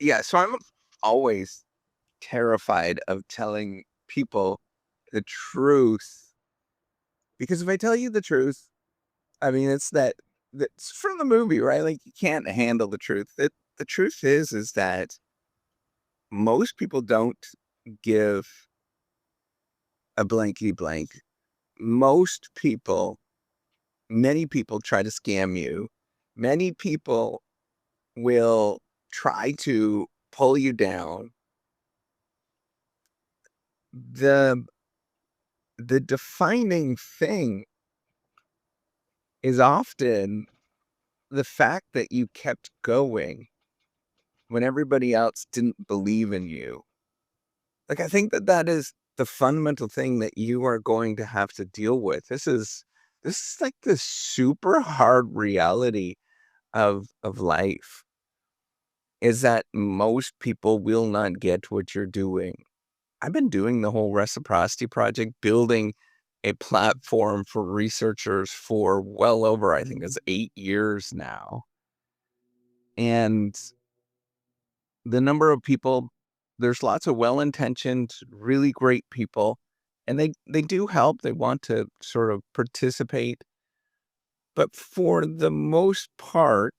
Yeah, so I'm always terrified of telling people the truth because if I tell you the truth, I mean, that's from the movie, right? Like you can't handle the truth. The truth is that most people don't give a blankety blank. Most people, many people try to scam you. Many people will try to pull you down. The the defining thing is often the fact that you kept going when everybody else didn't believe in you. Like, I think that that is the fundamental thing that you are going to have to deal with. This is like the super hard reality of life is that most people will not get what you're doing. I've been doing the whole reciprocity project, building a platform for researchers for well over, I think it's 8 years now. And the number of people, there's lots of well-intentioned, really great people, and they do help. They want to sort of participate. But for the most part,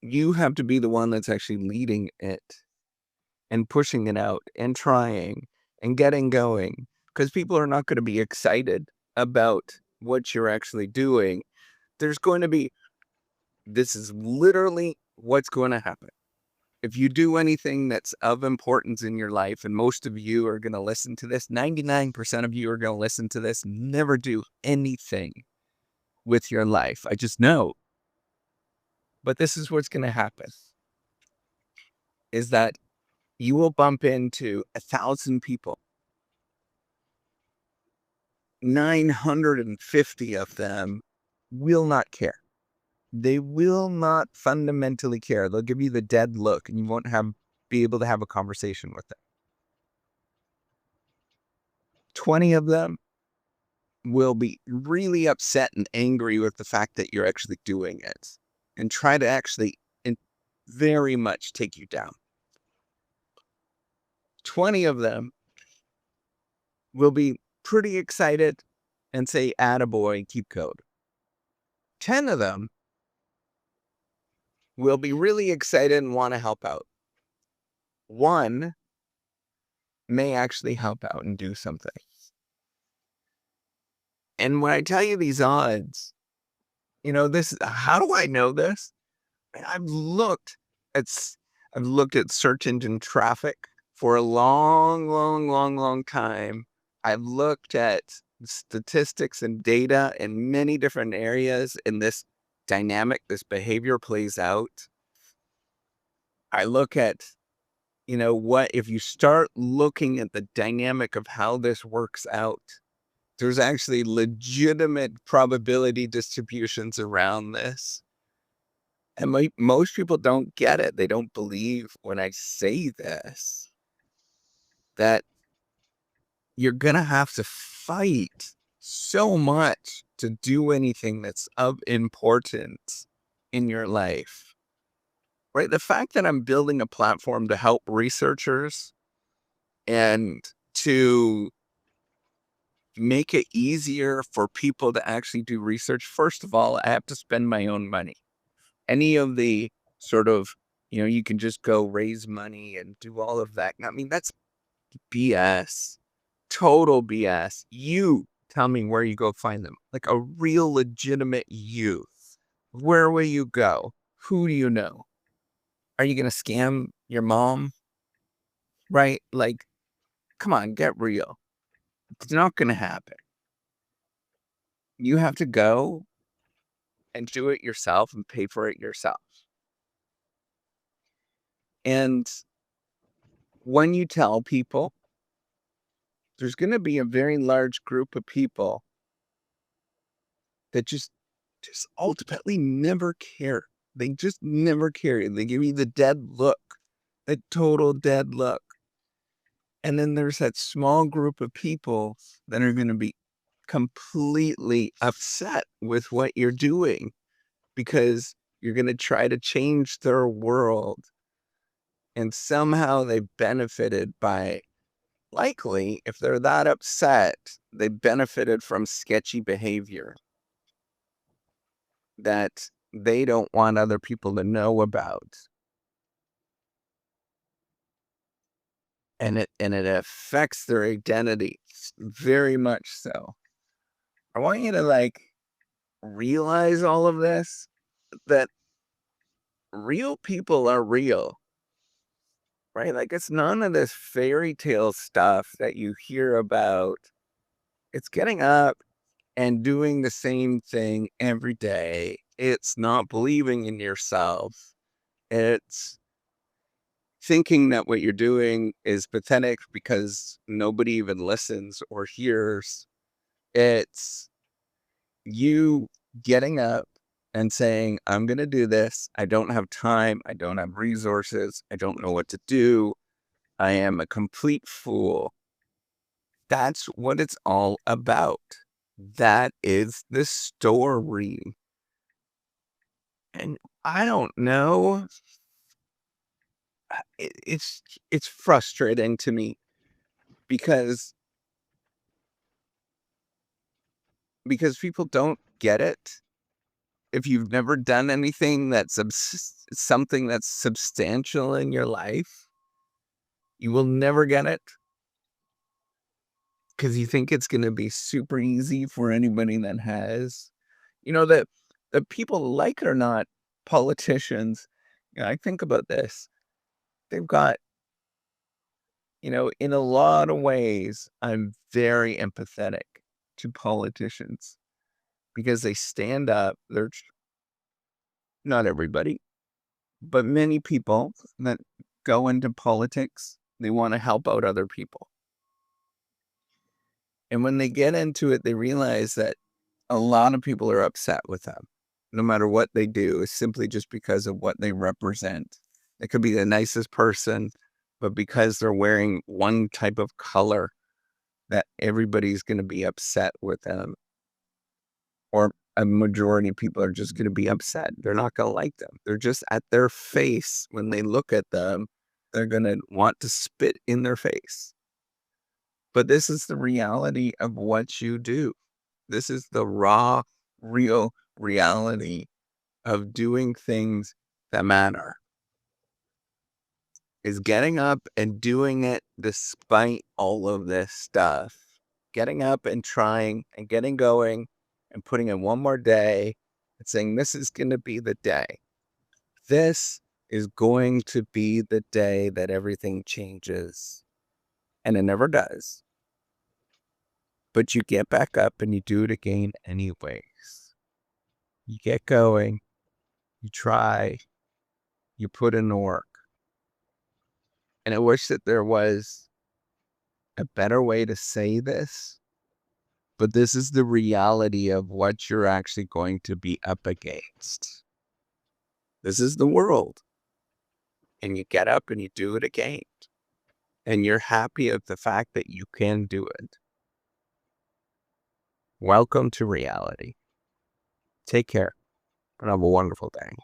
you have to be the one that's actually leading it and pushing it out and trying and getting going because people are not going to be excited about what you're actually doing. There's going to be, this is literally what's going to happen. If you do anything that's of importance in your life, and most of you are going to listen to this, 99% of you are going to listen to this, never do anything with your life. I just know. But this is what's going to happen is that you will bump into 1,000 people. 950 of them will not care. They will not fundamentally care. They'll give you the dead look and you won't be able to have a conversation with them. 20 of them will be really upset and angry with the fact that you're actually doing it and try to actually very much take you down. 20 of them will be pretty excited and say, attaboy, keep code. 10 of them will be really excited and want to help out. One may actually help out and do something. And when I tell you these odds, how do I know this? I've looked at I've looked at search engine traffic for a long, long, long, long time. I've looked at statistics and data in many different areas, and this this behavior plays out. I look at, what if you start looking at the dynamic of how this works out, there's actually legitimate probability distributions around this. And most people don't get it. They don't believe when I say this, that you're going to have to fight so much to do anything that's of importance in your life, right? The fact that I'm building a platform to help researchers and to make it easier for people to actually do research. First of all, I have to spend my own money. Any of the sort of, you can just go raise money and do all of that. I mean, that's BS, total BS. You tell me where you go find them, like a real legitimate youth. Where will you go? Who do you know? Are you going to scam your mom? Right? Like, come on, get real. It's not going to happen. You have to go and do it yourself and pay for it yourself. And when you tell people, there's going to be a very large group of people that just ultimately never care. They just never care. They give you the dead look, the total dead look. And then there's that small group of people that are going to be completely upset with what you're doing because you're going to try to change their world. And somehow they benefited by, likely, if they're that upset, they benefited from sketchy behavior that they don't want other people to know about. And it affects their identity very much so. I want you to realize all of this, that real people are real, right? Like, it's none of this fairy tale stuff that you hear about. It's getting up and doing the same thing every day. It's not believing in yourself. It's thinking that what you're doing is pathetic because nobody even listens or hears. It's you getting up and saying, I'm going to do this. I don't have time. I don't have resources. I don't know what to do. I am a complete fool. That's what it's all about. That is the story. And I don't know. It's frustrating to me because people don't get it. If you've never done anything that's something that's substantial in your life, you will never get it because you think it's going to be super easy for anybody that has. That the people, like it or not, politicians. I think about this. They've got, in a lot of ways, I'm very empathetic to politicians because they stand up. They're not everybody, but many people that go into politics, they want to help out other people. And when they get into it, they realize that a lot of people are upset with them, no matter what they do, is simply just because of what they represent. It could be the nicest person, but because they're wearing one type of color, that everybody's going to be upset with them. Or a majority of people are just going to be upset. They're not going to like them. They're just at their face. When they look at them, they're going to want to spit in their face. But this is the reality of what you do. This is the raw, real reality of doing things that matter. Is getting up and doing it despite all of this stuff. Getting up and trying and getting going and putting in one more day and saying, this is going to be the day. This is going to be the day that everything changes. And it never does. But you get back up and you do it again anyways. You get going, you try, you put in the work. And I wish that there was a better way to say this, but this is the reality of what you're actually going to be up against. This is the world. And you get up and you do it again. And you're happy of the fact that you can do it. Welcome to reality. Take care and have a wonderful day.